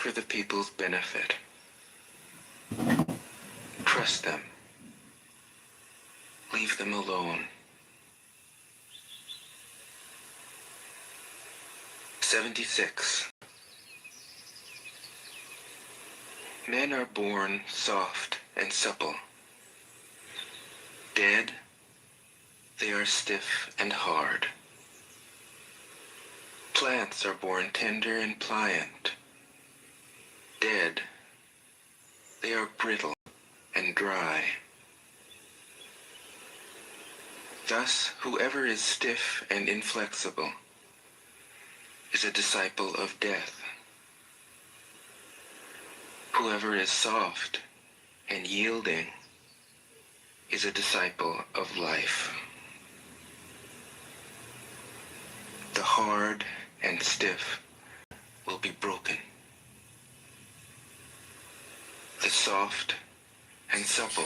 for the people's benefit. Trust them. Leave them alone. 76. Men are born soft and supple. Dead, they are stiff and hard. Plants are born tender and pliant. Dead, they are brittle and dry. Thus, whoever is stiff and inflexible is a disciple of death. Whoever is soft and yielding is a disciple of life. The hard and stiff will be broken. The soft and supple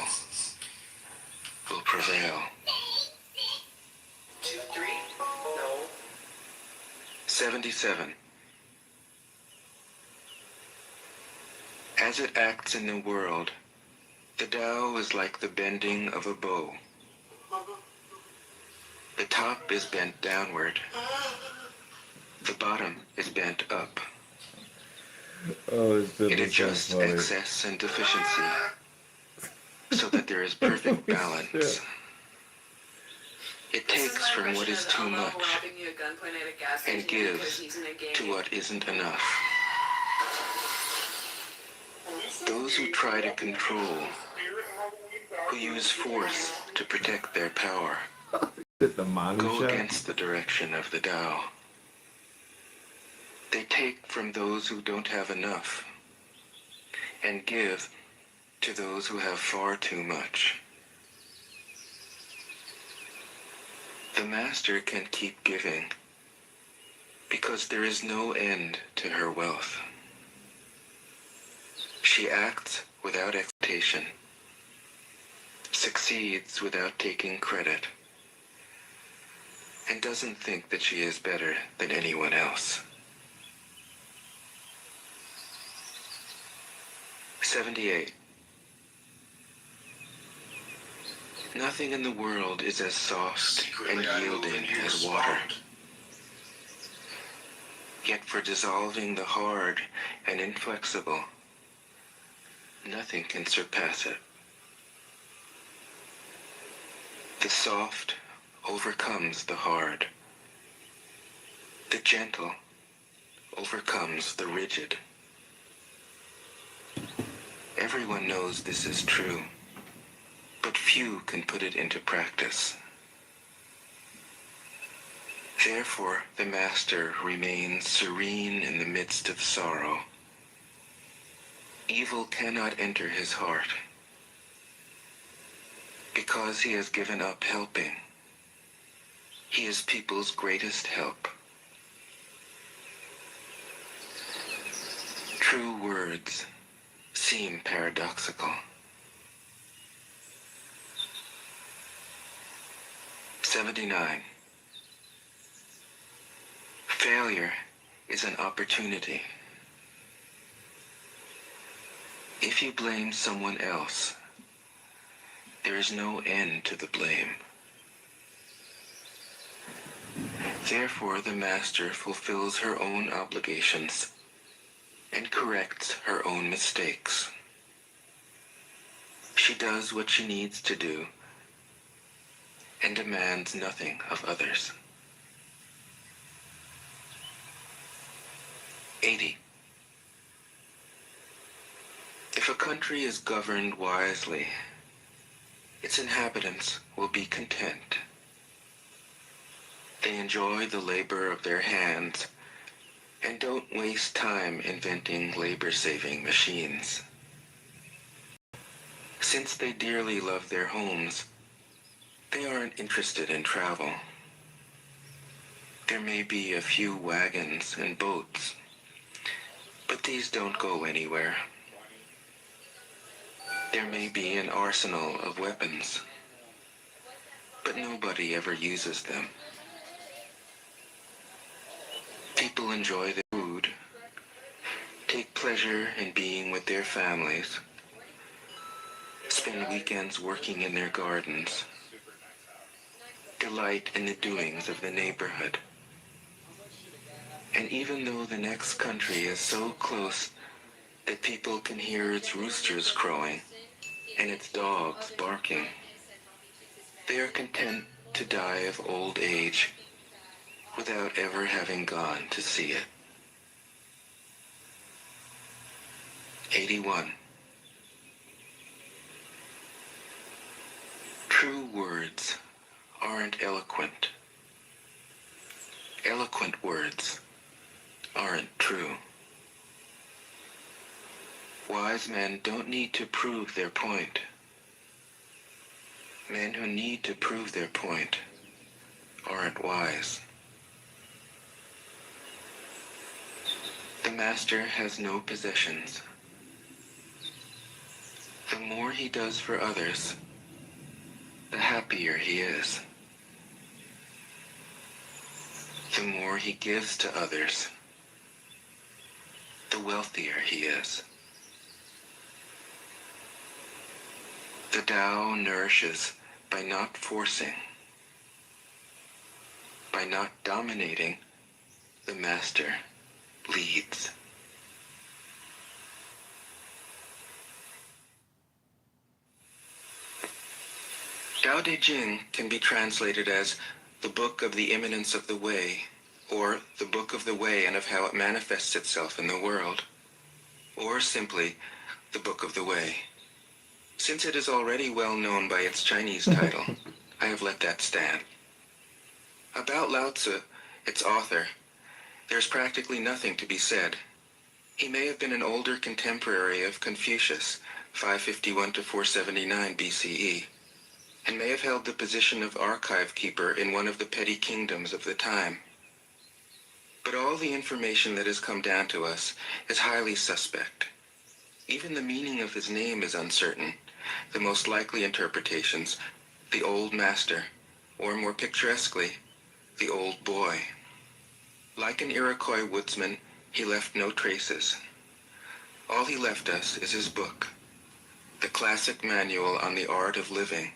will prevail. 2, 3? No. 77. As it acts in the world, the Tao is like the bending of a bow. The top is bent downward. The bottom is bent up. Oh, it adjusts so funny. excess and deficiency so that there is perfect balance. It takes from what is too much and gives to what isn't enough. Those who try to control, who use force to protect their power, go against the direction of the Tao. They take from those who don't have enough and give to those who have far too much. The Master can keep giving because there is no end to her wealth. She acts without expectation, succeeds without taking credit, and doesn't think that she is better than anyone else. 78. Nothing in the world is as soft and yielding as water. Yet for dissolving the hard and inflexible, nothing can surpass it. The soft overcomes the hard. The gentle overcomes the rigid. Everyone knows this is true, but few can put it into practice. Therefore, the Master remains serene in the midst of sorrow. Evil cannot enter his heart, because he has given up helping. He is people's greatest help. True words seem paradoxical. 79. Failure is an opportunity. If you blame someone else, there is no end to the blame. Therefore, the Master fulfills her own obligations and corrects her own mistakes. She does what she needs to do and demands nothing of others. 80. If a country is governed wisely, its inhabitants will be content. They enjoy the labor of their hands and don't waste time inventing labor-saving machines. Since they dearly love their homes, they aren't interested in travel. There may be a few wagons and boats, but these don't go anywhere. There may be an arsenal of weapons, but nobody ever uses them. People enjoy their food, take pleasure in being with their families, spend weekends working in their gardens, delight in the doings of the neighborhood. And even though the next country is so close that people can hear its roosters crowing and its dogs barking, they are content to die of old age without ever having gone to see it. 81. True words aren't eloquent. Eloquent words aren't true. Wise men don't need to prove their point. Men who need to prove their point aren't wise. The master has no possessions. The more he does for others, the happier he is. The more he gives to others, the wealthier he is. The Tao nourishes by not forcing, by not dominating. The master leads. Tao Te Ching can be translated as the Book of the Immanence of the Way, or the Book of the Way and of how it manifests itself in the world, or simply the Book of the Way. Since it is already well known by its Chinese title, I have let that stand. About Lao Tzu, its author, there's practically nothing to be said. He may have been an older contemporary of Confucius, 551 to 479 BCE, and may have held the position of archive keeper in one of the petty kingdoms of the time. But all the information that has come down to us is highly suspect. Even the meaning of his name is uncertain. The most likely interpretations, the old master, or more picturesquely, the old boy. Like an Iroquois woodsman, he left no traces. All he left us is his book, the classic manual on the art of living,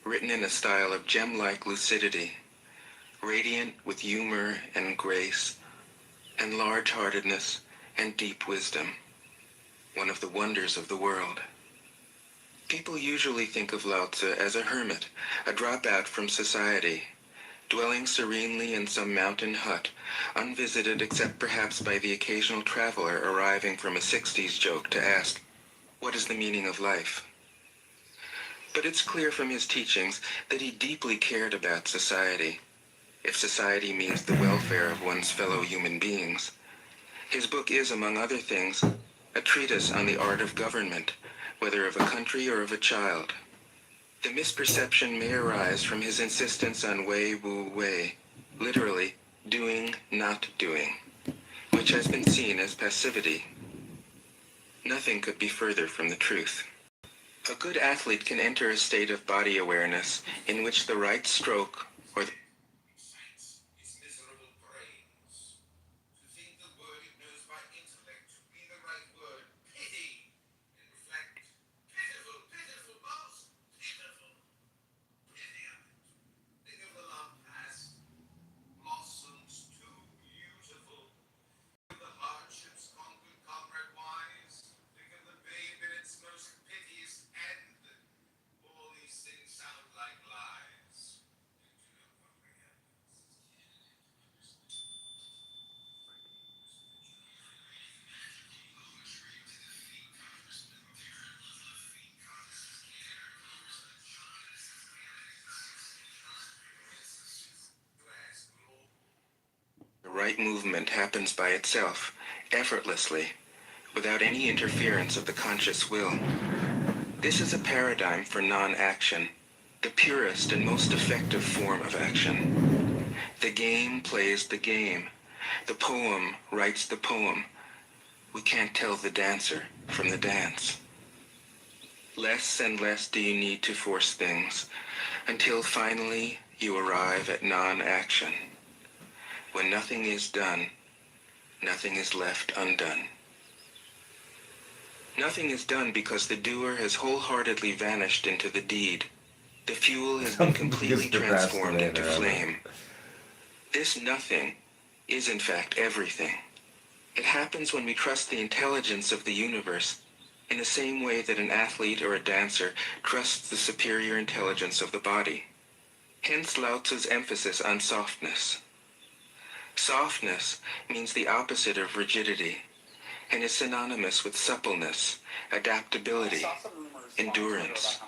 written in a style of gem-like lucidity, radiant with humor and grace, and large-heartedness and deep wisdom, one of the wonders of the world. People usually think of Lao Tzu as a hermit, a dropout from society, dwelling serenely in some mountain hut, unvisited except perhaps by the occasional traveler arriving from a 60s joke to ask, "What is the meaning of life?" But it's clear from his teachings that he deeply cared about society, if society means the welfare of one's fellow human beings. His book is, among other things, a treatise on the art of government, whether of a country or of a child. The misperception may arise from his insistence on wei wu wei, literally doing, not doing, which has been seen as passivity. Nothing could be further from the truth. A good athlete can enter a state of body awareness in which the right stroke or the right movement happens by itself, effortlessly, without any interference of the conscious will. This is a paradigm for non-action, the purest and most effective form of action. The game plays the game. The poem writes the poem. We can't tell the dancer from the dance. Less and less do you need to force things, until finally you arrive at non-action. When nothing is done, nothing is left undone. Nothing is done because the doer has wholeheartedly vanished into the deed. The fuel has Some been biggest completely transformed into procrastinator ever. flame. This nothing is in fact everything. It happens when we trust the intelligence of the universe in the same way that an athlete or a dancer trusts the superior intelligence of the body. Hence Lao Tzu's emphasis on softness. Softness means the opposite of rigidity and is synonymous with suppleness, adaptability, endurance.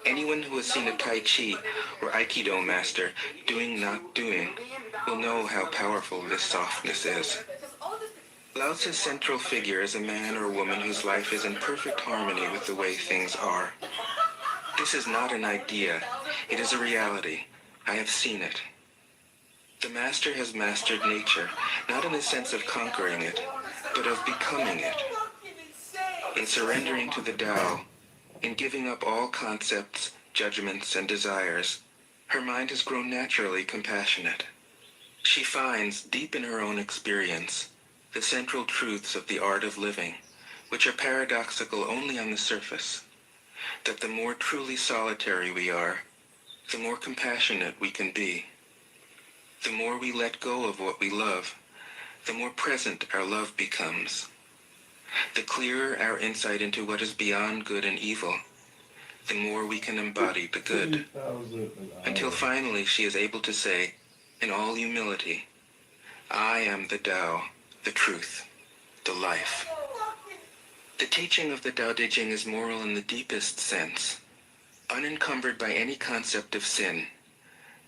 Anyone who has seen a Tai Chi or Aikido master doing not doing will know how powerful this softness is. Lao Tzu's central figure is a man or woman whose life is in perfect harmony with the way things are. This is not an idea, it is a reality. I have seen it. The master has mastered nature, not in the sense of conquering it, but of becoming it. In surrendering to the Tao, in giving up all concepts, judgments, and desires, her mind has grown naturally compassionate. She finds, deep in her own experience, the central truths of the art of living, which are paradoxical only on the surface, that the more truly solitary we are, the more compassionate we can be. The more we let go of what we love, the more present our love becomes. The clearer our insight into what is beyond good and evil, the more we can embody the good, until finally she is able to say, in all humility, I am the Tao, the truth, the life. The teaching of the Tao Te Ching is moral in the deepest sense, unencumbered by any concept of sin.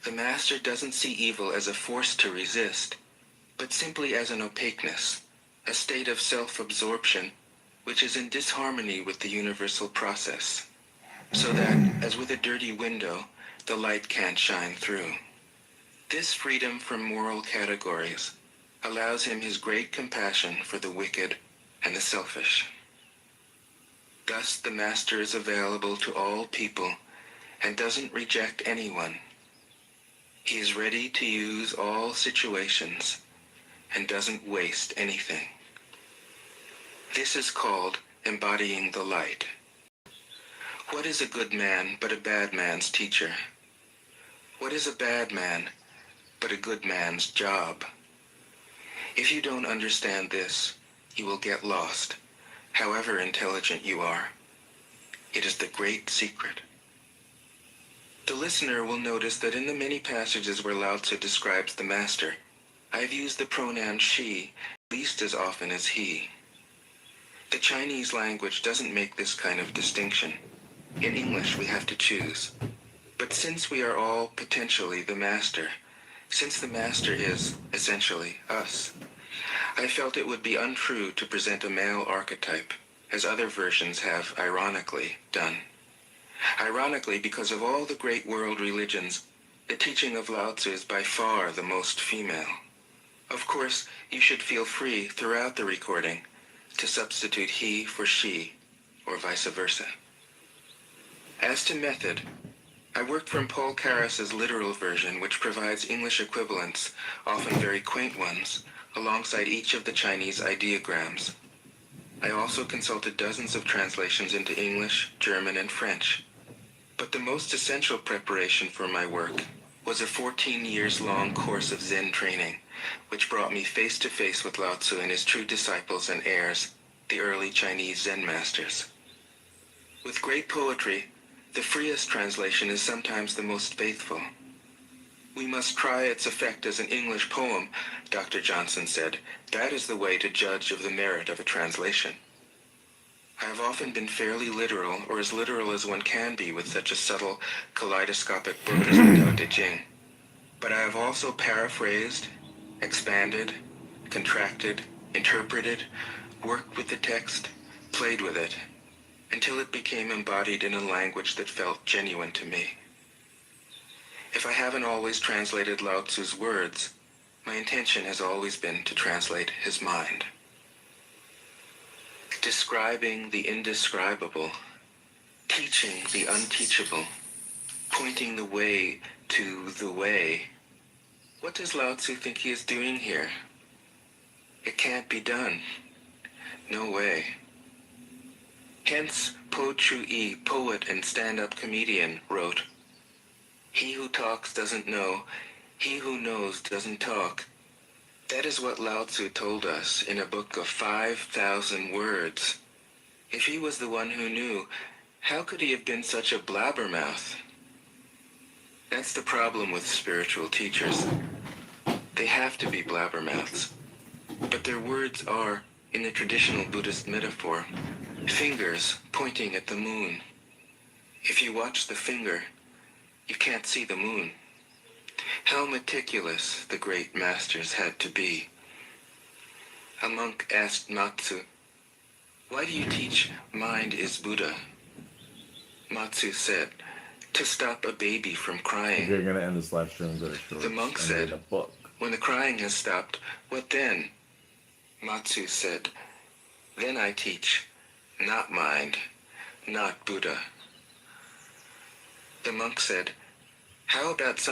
The master doesn't see evil as a force to resist, but simply as an opaqueness, a state of self-absorption, which is in disharmony with the universal process, so that, as with a dirty window, the light can't shine through. This freedom from moral categories allows him his great compassion for the wicked and the selfish. Thus the master is available to all people and doesn't reject anyone. He is ready to use all situations and doesn't waste anything. This is called embodying the light. What is a good man but a bad man's teacher? What is a bad man but a good man's job? If you don't understand this, you will get lost, however intelligent you are. It is the great secret. The listener will notice that in the many passages where Lao Tzu describes the master, I have used the pronoun she at least as often as he. The Chinese language doesn't make this kind of distinction. In English, we have to choose. But since we are all potentially the master, since the master is, essentially, us, I felt it would be untrue to present a male archetype, as other versions have, ironically, done. Ironically, because of all the great world religions, the teaching of Lao Tzu is by far the most female. Of course, you should feel free throughout the recording to substitute he for she, or vice versa. As to method, I worked from Paul Carus's literal version, which provides English equivalents, often very quaint ones, alongside each of the Chinese ideograms. I also consulted dozens of translations into English, German, and French. But the most essential preparation for my work was a 14 years long course of Zen training, which brought me face to face with Lao Tzu and his true disciples and heirs, the early Chinese Zen masters. With great poetry, the freest translation is sometimes the most faithful. We must try its effect as an English poem, Dr. Johnson said. That is the way to judge of the merit of a translation. I have often been fairly literal, or as literal as one can be with such a subtle, kaleidoscopic book as the Tao Te Ching. But I have also paraphrased, expanded, contracted, interpreted, worked with the text, played with it, until it became embodied in a language that felt genuine to me. If I haven't always translated Lao Tzu's words, my intention has always been to translate his mind. Describing the indescribable, teaching the unteachable, pointing the way to the way. What does Lao Tzu think he is doing here? It can't be done. No way. Hence, Po Chu-yi, poet and stand-up comedian, wrote, "He who talks doesn't know, he who knows doesn't talk." That is what Lao Tzu told us in a book of 5,000 words. If he was the one who knew, how could he have been such a blabbermouth? That's the problem with spiritual teachers. They have to be blabbermouths. But their words are, in the traditional Buddhist metaphor, fingers pointing at the moon. If you watch the finger, you can't see the moon. How meticulous the great masters had to be. A monk asked Matsu, "Why do you teach mind is Buddha?" Matsu said, "To stop a baby from If crying." you're gonna end this live stream, go to shorts The monk and read said, a book. "When the crying has stopped, what then?" Matsu said, "Then I teach, not mind, not Buddha." The monk said, "How about